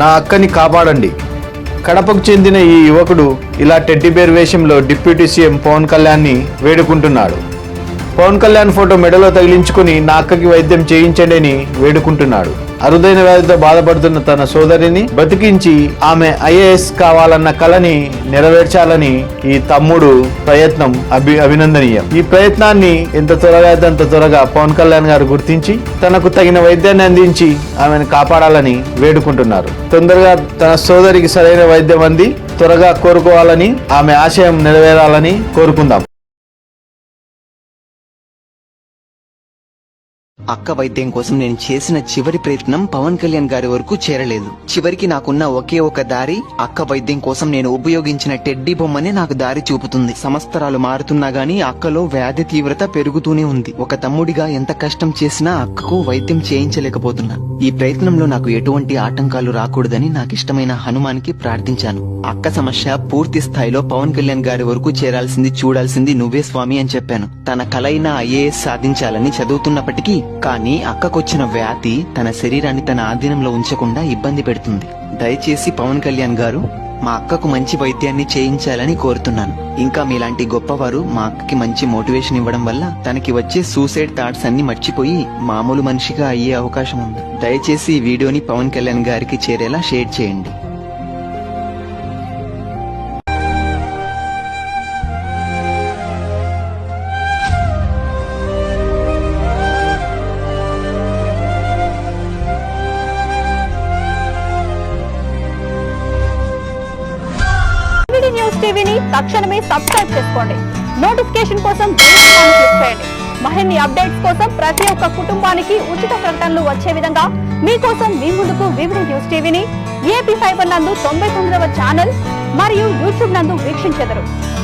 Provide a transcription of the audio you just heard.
నా అక్కని కాపాడండి. కడపకు చెందిన ఈ యువకుడు ఇలా టెడ్డీ బేర్ వేషంలో డిప్యూటీ సీఎం పవన్ కళ్యాణ్ని వేడుకుంటున్నాడు. పవన్ కళ్యాణ్ ఫోటో మెడలో తగిలించుకుని నా అక్కకి వైద్యం చేయించండి అని వేడుకుంటున్నాడు. అరుదైన వ్యాధితో బాధపడుతున్న తన సోదరిని బతికించి ఆమె ఐఏఎస్ కావాలన్న కలని నెరవేర్చాలని ఈ తమ్ముడు ప్రయత్నం అభినందనీయం. ఈ ప్రయత్నాన్ని ఎంత త్వరగా అంత త్వరగా పవన్ కళ్యాణ్ గారు గుర్తించి తనకు తగిన వైద్యాన్ని అందించి ఆమెను కాపాడాలని వేడుకుంటున్నారు. తొందరగా తన సోదరికి సరైన వైద్యం అంది త్వరగా కోరుకోవాలని, ఆమె ఆశయం నెరవేరాలని కోరుకుందాం. అక్క వైద్యం కోసం నేను చేసిన చివరి ప్రయత్నం పవన్ కళ్యాణ్ గారి వరకు చేరలేదు. చివరికి నాకున్న ఒకే ఒక దారి అక్క వైద్యం కోసం నేను ఉపయోగించిన టెడ్డీ బొమ్మనే నాకు దారి చూపుతుంది. సంవత్సరాలు మారుతున్నా గానీ అక్కలో వ్యాధి తీవ్రత పెరుగుతూనే ఉంది. ఒక తమ్ముడిగా ఎంత కష్టం చేసినా అక్కకు వైద్యం చేయించలేకపోతున్నా. ఈ ప్రయత్నంలో నాకు ఎటువంటి ఆటంకాలు రాకూడదని నాకిష్టమైన హనుమాన్కి ప్రార్థించాను. అక్క సమస్య పూర్తి స్థాయిలో పవన్ కళ్యాణ్ గారి వరకు చేరాల్సింది, చూడాల్సింది నువ్వే స్వామి అని చెప్పాను. తన కలైన ఐఏఎస్ సాధించాలని చదువుతున్నప్పటికీ కానీ అక్కకొచ్చిన వ్యాధి తన శరీరాన్ని తన ఆధీనంలో ఉంచకుండా ఇబ్బంది పెడుతుంది. దయచేసి పవన్ కళ్యాణ్ గారు మా అక్కకు మంచి వైద్యాన్ని చేయించాలని కోరుతున్నాను. ఇంకా మీలాంటి గొప్పవారు మా అక్కకి మంచి మోటివేషన్ ఇవ్వడం వల్ల తనకి వచ్చే సూసైడ్ థాట్స్ అన్ని మర్చిపోయి మామూలు మనిషిగా అయ్యే అవకాశం ఉంది. దయచేసి ఈ వీడియోని పవన్ కళ్యాణ్ గారికి చేరేలా షేర్ చేయండి. న్యూస్ టీవీని తక్షణమే సబ్స్క్రైబ్ చేసుకోండి. నోటిఫికేషన్ కోసం బెల్ ఐకాన్ క్లిక్ చేయండి. మరిన్ని అప్డేట్స్ కోసం ప్రతి ఒక్క కుటుంబానికి ఉచిత ప్రకటనలు వచ్చే విధంగా మీకోసం మీ ముందుకు వివిధ న్యూస్ టీవీని ఏపీ ఫైబర్ నందు 99వ ఛానల్ మరియు యూట్యూబ్ నందు వీక్షించెదరు.